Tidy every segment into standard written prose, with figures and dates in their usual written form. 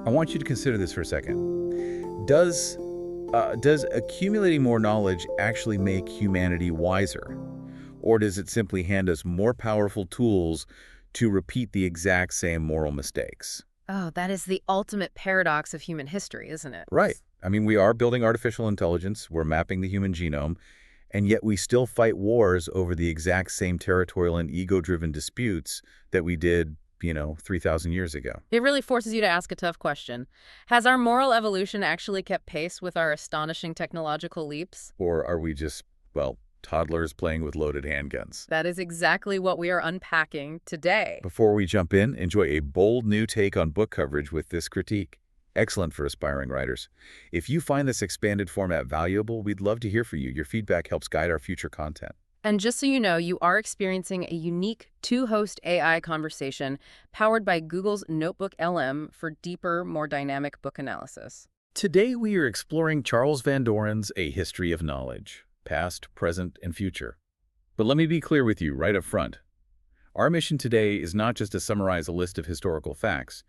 I want you to consider this for a second. Does accumulating more knowledge actually make humanity wiser? Or does it simply hand us more powerful tools to repeat the exact same moral mistakes? Oh, that is the ultimate paradox of human history, isn't it? Right. I mean, we are building artificial intelligence, we're mapping the human genome, and yet we still fight wars over the exact same territorial and ego-driven disputes that we did, 3,000 years ago. It really forces you to ask a tough question. Has our moral evolution actually kept pace with our astonishing technological leaps? Or are we just, well, toddlers playing with loaded handguns? That is exactly what we are unpacking today. Before we jump in, enjoy a bold new take on book coverage with this critique. Excellent for aspiring writers. If you find this expanded format valuable, we'd love to hear from you. Your feedback helps guide our future content. And just so you know, you are experiencing a unique two-host AI conversation powered by Google's Notebook LM for deeper, more dynamic book analysis. Today we are exploring Charles Van Doren's A History of Knowledge, Past, Present, and Future. But let me be clear with you right up front. Our mission today is not just to summarize a list of historical facts.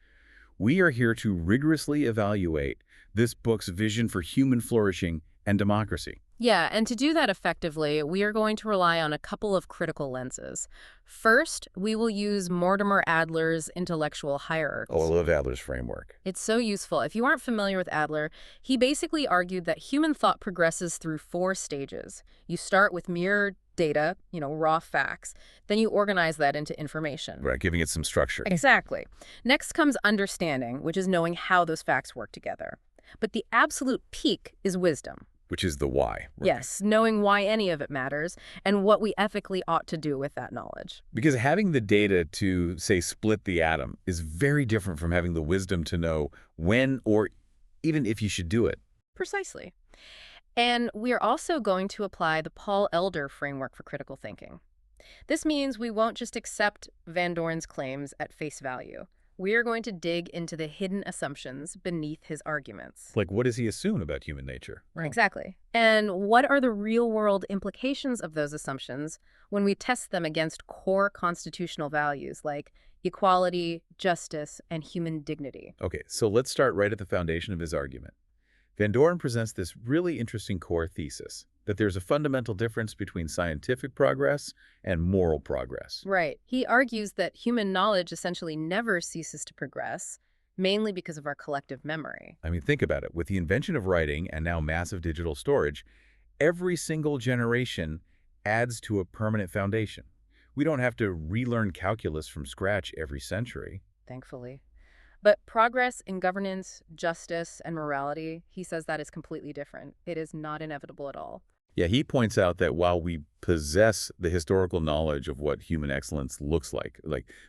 We are here to rigorously evaluate this book's vision for human flourishing and democracy. Yeah, and to do that effectively, we are going to rely on a couple of critical lenses. First, we will use Mortimer Adler's intellectual hierarchy. Oh, I love Adler's framework. It's so useful. If you aren't familiar with Adler, he basically argued that human thought progresses through 4 stages. You start with mere data, raw facts. Then you organize that into information. Right, giving it some structure. Exactly. Next comes understanding, which is knowing how those facts work together. But the absolute peak is wisdom. Which is the why. Right? Yes, knowing why any of it matters and what we ethically ought to do with that knowledge. Because having the data to, say, split the atom is very different from having the wisdom to know when or even if you should do it. Precisely. And we are also going to apply the Paul Elder framework for critical thinking. This means we won't just accept Van Doren's claims at face value. We are going to dig into the hidden assumptions beneath his arguments. Like, what does he assume about human nature? Right. Exactly. And what are the real-world implications of those assumptions when we test them against core constitutional values like equality, justice, and human dignity? Okay, so let's start right at the foundation of his argument. Van Doren presents this really interesting core thesis, that there's a fundamental difference between scientific progress and moral progress. Right. He argues that human knowledge essentially never ceases to progress, mainly because of our collective memory. I mean, think about it. With the invention of writing and now massive digital storage, every single generation adds to a permanent foundation. We don't have to relearn calculus from scratch every century. Thankfully. But progress in governance, justice, and morality, he says that is completely different. It is not inevitable at all. Yeah, he points out that while we possess the historical knowledge of what human excellence looks like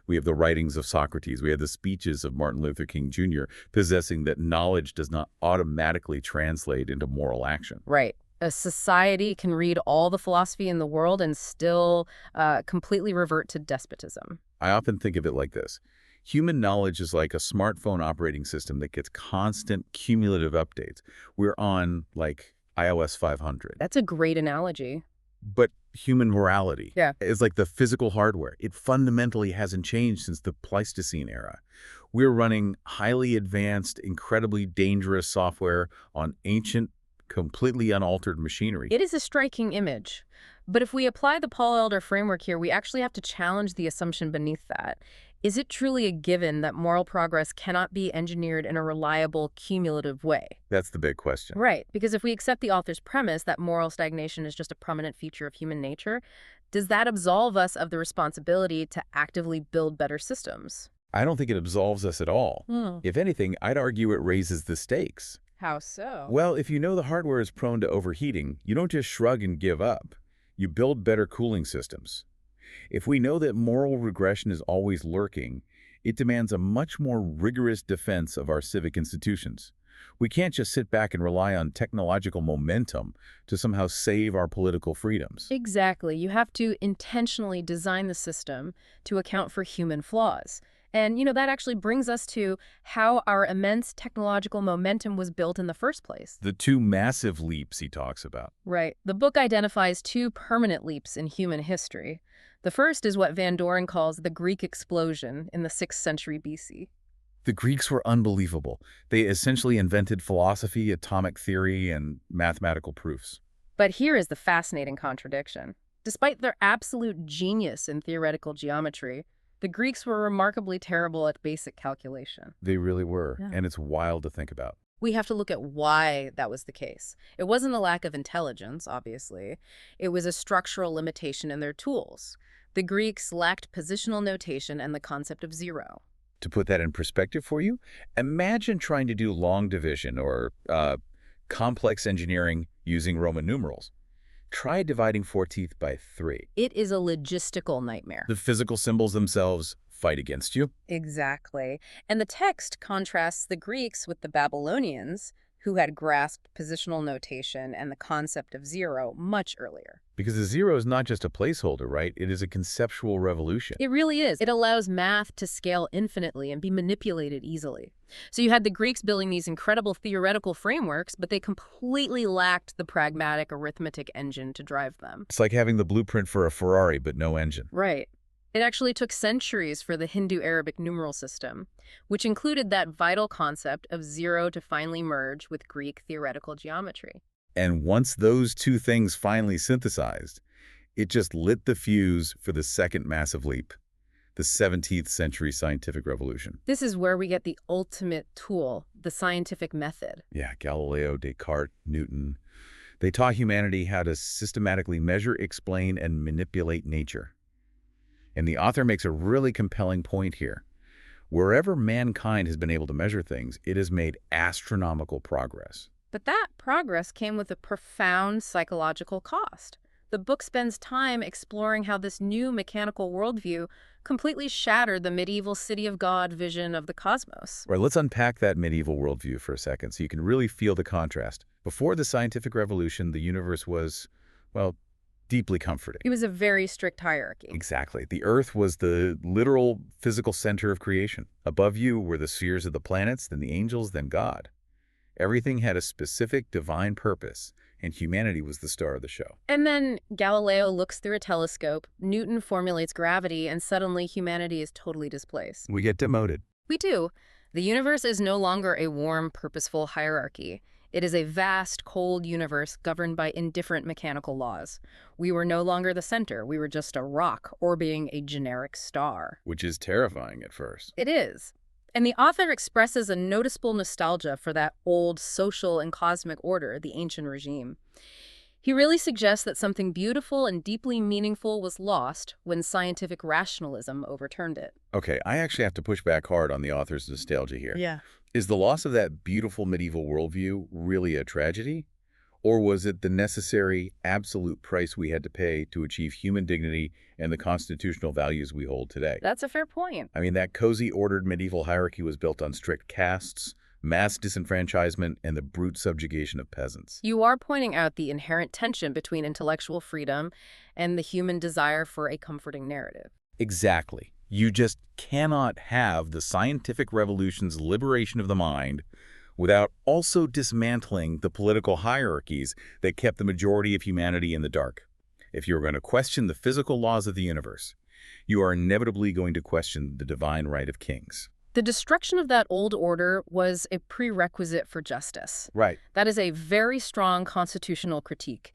we have the writings of Socrates, we have the speeches of Martin Luther King Jr., possessing that knowledge does not automatically translate into moral action. Right. A society can read all the philosophy in the world and still completely revert to despotism. I often think of it like this. Human knowledge is like a smartphone operating system that gets constant cumulative updates. We're on, iOS 500. That's a great analogy. But human morality is like the physical hardware. It fundamentally hasn't changed since the Pleistocene era. We're running highly advanced, incredibly dangerous software on ancient, completely unaltered machinery. It is a striking image. But if we apply the Paul Elder framework here, we actually have to challenge the assumption beneath that. Is it truly a given that moral progress cannot be engineered in a reliable, cumulative way? That's the big question. Right, because if we accept the author's premise that moral stagnation is just a prominent feature of human nature, does that absolve us of the responsibility to actively build better systems? I don't think it absolves us at all. If anything, I'd argue it raises the stakes. How so? Well, if you know the hardware is prone to overheating, you don't just shrug and give up. You build better cooling systems. If we know that moral regression is always lurking, it demands a much more rigorous defense of our civic institutions. We can't just sit back and rely on technological momentum to somehow save our political freedoms. Exactly. You have to intentionally design the system to account for human flaws. And, that actually brings us to how our immense technological momentum was built in the first place. The 2 massive leaps he talks about. Right. The book identifies 2 permanent leaps in human history. The first is what Van Doren calls the Greek explosion in the 6th century BC. The Greeks were unbelievable. They essentially invented philosophy, atomic theory, and mathematical proofs. But here is the fascinating contradiction. Despite their absolute genius in theoretical geometry, the Greeks were remarkably terrible at basic calculation. They really were, Yeah. and it's wild to think about. We have to look at why that was the case. It wasn't a lack of intelligence, obviously. It was a structural limitation in their tools. The Greeks lacked positional notation and the concept of zero. To put that in perspective for you, imagine trying to do long division or complex engineering using Roman numerals. Try dividing 4 teeth by 3. It is a logistical nightmare. The physical symbols themselves fight against you. Exactly. And the text contrasts the Greeks with the Babylonians, who had grasped positional notation and the concept of zero much earlier. Because the zero is not just a placeholder, right? It is a conceptual revolution. It really is. It allows math to scale infinitely and be manipulated easily. So you had the Greeks building these incredible theoretical frameworks, but they completely lacked the pragmatic arithmetic engine to drive them. It's like having the blueprint for a Ferrari, but no engine. Right. It actually took centuries for the Hindu-Arabic numeral system, which included that vital concept of zero to finally merge with Greek theoretical geometry. And once those two things finally synthesized, it just lit the fuse for the second massive leap, the 17th century scientific revolution. This is where we get the ultimate tool, the scientific method. Yeah, Galileo, Descartes, Newton. They taught humanity how to systematically measure, explain, and manipulate nature. And the author makes a really compelling point here. Wherever mankind has been able to measure things, it has made astronomical progress. But that progress came with a profound psychological cost. The book spends time exploring how this new mechanical worldview completely shattered the medieval city of God vision of the cosmos. Right, let's unpack that medieval worldview for a second so you can really feel the contrast. Before the scientific revolution, the universe was, well, deeply comforting. It was a very strict hierarchy. Exactly. The Earth was the literal physical center of creation. Above you were the spheres of the planets, then the angels, then God. Everything had a specific divine purpose, and humanity was the star of the show. And then Galileo looks through a telescope, Newton formulates gravity, and suddenly humanity is totally displaced. We get demoted. We do. The universe is no longer a warm, purposeful hierarchy. It is a vast, cold universe governed by indifferent mechanical laws. We were no longer the center. We were just a rock orbiting a generic star. Which is terrifying at first. It is. And the author expresses a noticeable nostalgia for that old social and cosmic order, the ancient regime. He really suggests that something beautiful and deeply meaningful was lost when scientific rationalism overturned it. Okay, I actually have to push back hard on the author's nostalgia here. Yeah. Is the loss of that beautiful medieval worldview really a tragedy? Or was it the necessary, absolute price we had to pay to achieve human dignity and the constitutional values we hold today? That's a fair point. I mean, that cozy, ordered medieval hierarchy was built on strict castes, mass disenfranchisement, and the brute subjugation of peasants. You are pointing out the inherent tension between intellectual freedom and the human desire for a comforting narrative. Exactly. You just cannot have the scientific revolution's liberation of the mind without also dismantling the political hierarchies that kept the majority of humanity in the dark. If you're going to question the physical laws of the universe, you are inevitably going to question the divine right of kings. The destruction of that old order was a prerequisite for justice. Right. That is a very strong constitutional critique.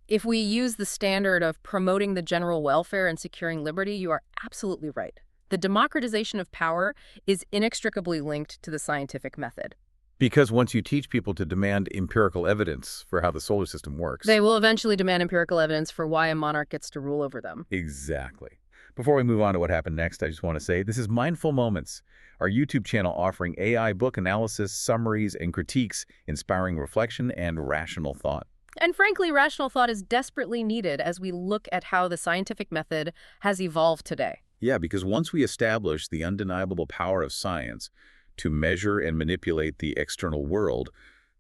If we use the standard of promoting the general welfare and securing liberty, you are absolutely right. The democratization of power is inextricably linked to the scientific method. Because once you teach people to demand empirical evidence for how the solar system works... They will eventually demand empirical evidence for why a monarch gets to rule over them. Exactly. Before we move on to what happened next, I just want to say this is Mindful Moments, our YouTube channel offering AI book analysis, summaries, and critiques, inspiring reflection and rational thought. And frankly, rational thought is desperately needed as we look at how the scientific method has evolved today. Yeah, because once we establish the undeniable power of science to measure and manipulate the external world,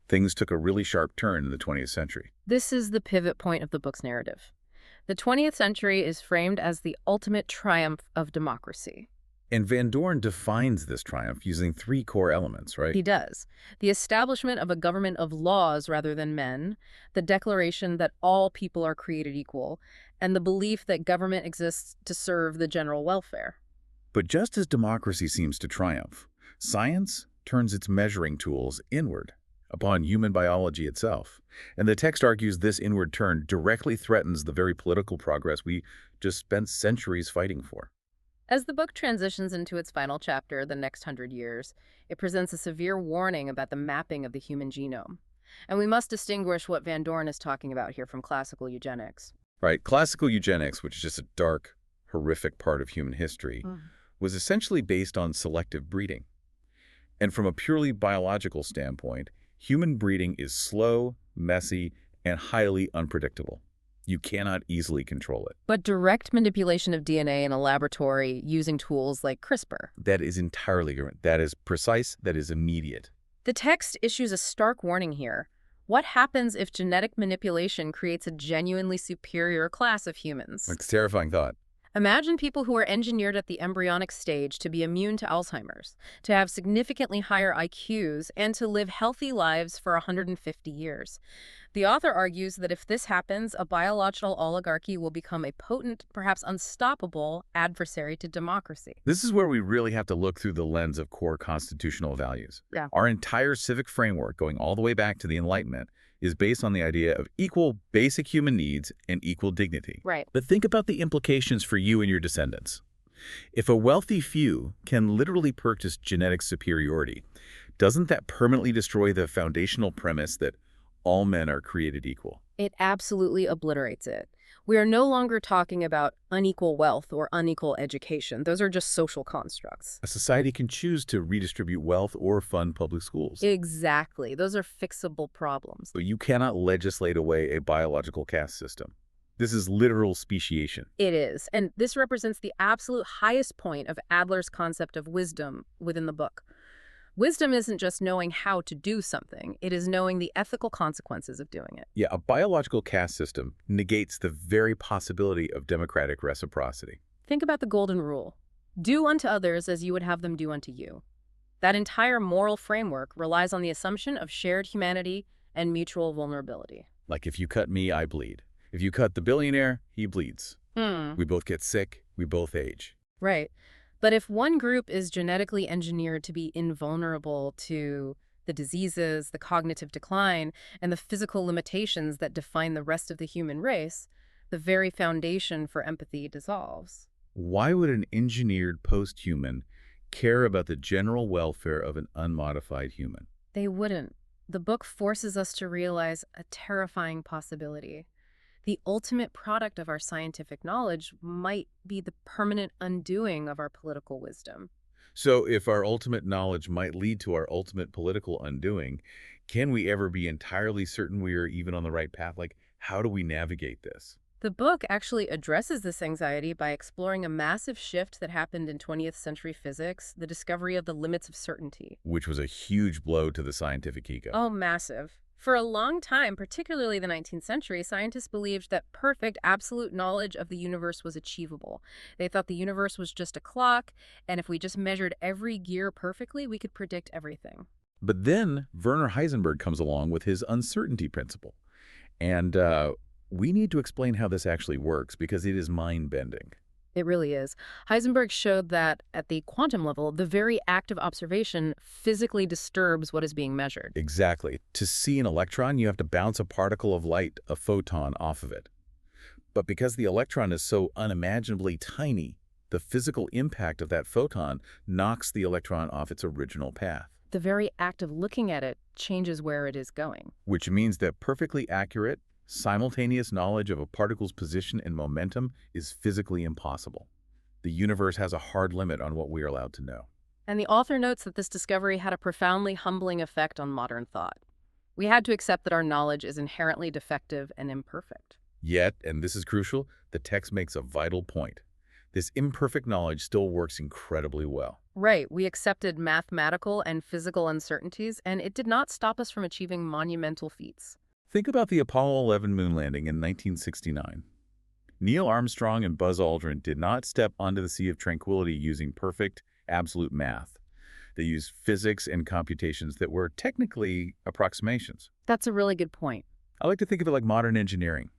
things took a really sharp turn in the 20th century. This is the pivot point of the book's narrative. The 20th century is framed as the ultimate triumph of democracy. And Van Doren defines this triumph using 3 core elements, right? He does. The establishment of a government of laws rather than men, the declaration that all people are created equal, and the belief that government exists to serve the general welfare. But just as democracy seems to triumph, Science turns its measuring tools inward, upon human biology itself. And the text argues this inward turn directly threatens the very political progress we just spent centuries fighting for. As the book transitions into its final chapter, the next 100 years, it presents a severe warning about the mapping of the human genome. And we must distinguish what Van Doren is talking about here from classical eugenics. Right, classical eugenics, which is just a dark, horrific part of human history, was essentially based on selective breeding. And from a purely biological standpoint, human breeding is slow, messy, and highly unpredictable. You cannot easily control it. But direct manipulation of DNA in a laboratory using tools like CRISPR. That is entirely different. That is precise, that is immediate. The text issues a stark warning here. What happens if genetic manipulation creates a genuinely superior class of humans? It's a terrifying thought. Imagine people who are engineered at the embryonic stage to be immune to Alzheimer's, to have significantly higher IQs, and to live healthy lives for 150 years. The author argues that if this happens, a biological oligarchy will become a potent, perhaps unstoppable, adversary to democracy. This is where we really have to look through the lens of core constitutional values. Yeah. Our entire civic framework, going all the way back to the Enlightenment, is based on the idea of equal basic human needs and equal dignity. Right. But think about the implications for you and your descendants. If a wealthy few can literally purchase genetic superiority, doesn't that permanently destroy the foundational premise that all men are created equal? It absolutely obliterates it. We are no longer talking about unequal wealth or unequal education. Those are just social constructs. A society can choose to redistribute wealth or fund public schools. Exactly. Those are fixable problems. But you cannot legislate away a biological caste system. This is literal speciation. It is. And this represents the absolute highest point of Adler's concept of wisdom within the book. Wisdom isn't just knowing how to do something. It is knowing the ethical consequences of doing it. Yeah, a biological caste system negates the very possibility of democratic reciprocity. Think about the golden rule. Do unto others as you would have them do unto you. That entire moral framework relies on the assumption of shared humanity and mutual vulnerability. Like if you cut me, I bleed. If you cut the billionaire, he bleeds. We both get sick, we both age. Right. But if one group is genetically engineered to be invulnerable to the diseases, the cognitive decline, and the physical limitations that define the rest of the human race, the very foundation for empathy dissolves. Why would an engineered post-human care about the general welfare of an unmodified human? They wouldn't. The book forces us to realize a terrifying possibility. The ultimate product of our scientific knowledge might be the permanent undoing of our political wisdom. So if our ultimate knowledge might lead to our ultimate political undoing, can we ever be entirely certain we are even on the right path? Like, how do we navigate this? The book actually addresses this anxiety by exploring a massive shift that happened in 20th century physics, the discovery of the limits of certainty. Which was a huge blow to the scientific ego. Oh, massive. For a long time, particularly the 19th century, scientists believed that perfect, absolute knowledge of the universe was achievable. They thought the universe was just a clock, and if we just measured every gear perfectly, we could predict everything. But then Werner Heisenberg comes along with his uncertainty principle. And we need to explain how this actually works because it is mind-bending. It really is. Heisenberg showed that at the quantum level, the very act of observation physically disturbs what is being measured. Exactly. To see an electron, you have to bounce a particle of light, a photon, off of it. But because the electron is so unimaginably tiny, the physical impact of that photon knocks the electron off its original path. The very act of looking at it changes where it is going. Which means that perfectly accurate, simultaneous knowledge of a particle's position and momentum is physically impossible. The universe has a hard limit on what we are allowed to know. And the author notes that this discovery had a profoundly humbling effect on modern thought. We had to accept that our knowledge is inherently defective and imperfect. Yet, and this is crucial, the text makes a vital point. This imperfect knowledge still works incredibly well. Right. We accepted mathematical and physical uncertainties, and it did not stop us from achieving monumental feats. Think about the Apollo 11 moon landing in 1969. Neil Armstrong and Buzz Aldrin did not step onto the Sea of Tranquility using perfect, absolute math. They used physics and computations that were technically approximations. That's a really good point. I like to think of it like modern engineering.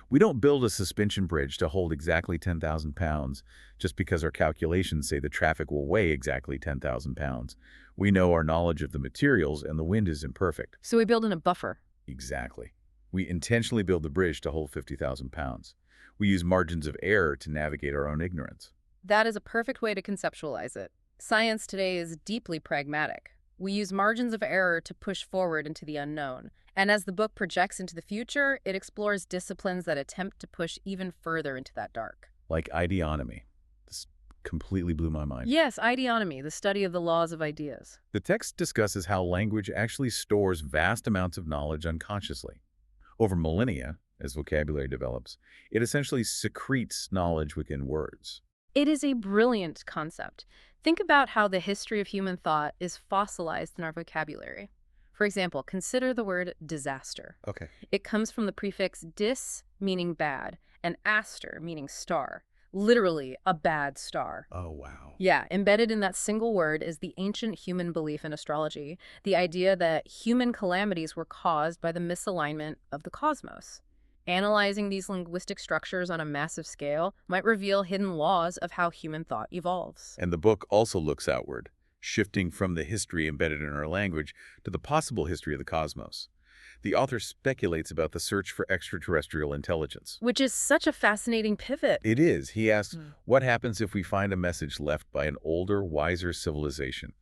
We don't build a suspension bridge to hold exactly 10,000 pounds just because our calculations say the traffic will weigh exactly 10,000 pounds. We know our knowledge of the materials and the wind is imperfect. So we build in a buffer. Exactly. We intentionally build the bridge to hold 50,000 pounds. We use margins of error to navigate our own ignorance. That is a perfect way to conceptualize it. Science today is deeply pragmatic. We use margins of error to push forward into the unknown. And as the book projects into the future, it explores disciplines that attempt to push even further into that dark. Like ideonomy. This completely blew my mind. Yes, ideonomy, the study of the laws of ideas. The text discusses how language actually stores vast amounts of knowledge unconsciously. Over millennia, as vocabulary develops, it essentially secretes knowledge within words. It is a brilliant concept. Think about how the history of human thought is fossilized in our vocabulary. For example, consider the word disaster. Okay. It comes from the prefix dis, meaning bad, and aster, meaning star. Literally, a bad star. Oh, wow. Yeah, embedded in that single word is the ancient human belief in astrology, the idea that human calamities were caused by the misalignment of the cosmos. Analyzing these linguistic structures on a massive scale might reveal hidden laws of how human thought evolves. And the book also looks outward, shifting from the history embedded in our language to the possible history of the cosmos. The author speculates about the search for extraterrestrial intelligence. Which is such a fascinating pivot. It is. He asks, what happens if we find a message left by an older, wiser civilization,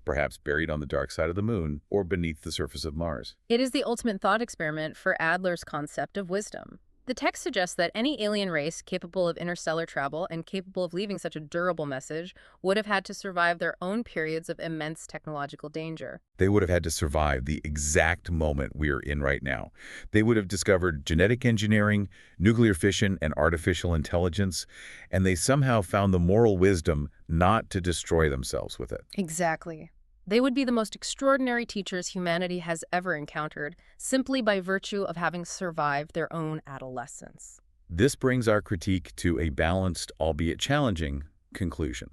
perhaps buried on the dark side of the moon or beneath the surface of Mars? It is the ultimate thought experiment for Adler's concept of wisdom. The text suggests that any alien race capable of interstellar travel and capable of leaving such a durable message would have had to survive their own periods of immense technological danger. They would have had to survive the exact moment we are in right now. They would have discovered genetic engineering, nuclear fission, and artificial intelligence, and they somehow found the moral wisdom not to destroy themselves with it. Exactly. They would be the most extraordinary teachers humanity has ever encountered, simply by virtue of having survived their own adolescence. This brings our critique to a balanced, albeit challenging, conclusion.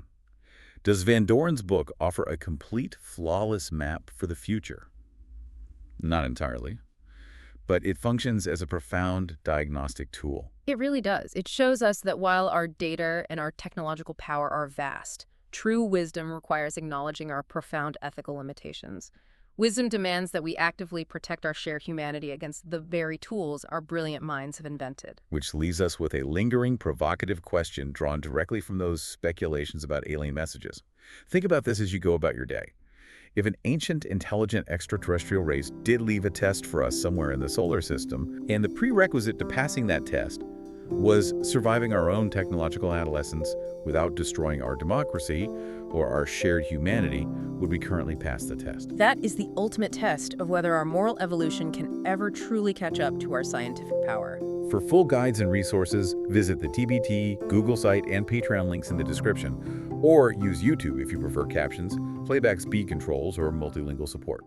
Does Van Doren's book offer a complete, flawless map for the future? Not entirely, but it functions as a profound diagnostic tool. It really does. It shows us that while our data and our technological power are vast, true wisdom requires acknowledging our profound ethical limitations. Wisdom demands that we actively protect our shared humanity against the very tools our brilliant minds have invented. Which leaves us with a lingering, provocative question drawn directly from those speculations about alien messages. Think about this as you go about your day. If an ancient, intelligent extraterrestrial race did leave a test for us somewhere in the solar system, and the prerequisite to passing that test was surviving our own technological adolescence without destroying our democracy or our shared humanity, would we currently pass the test? That is the ultimate test of whether our moral evolution can ever truly catch up to our scientific power. For full guides and resources, visit the TBT, Google site, and Patreon links in the description, or use YouTube if you prefer captions, playback speed controls, or multilingual support.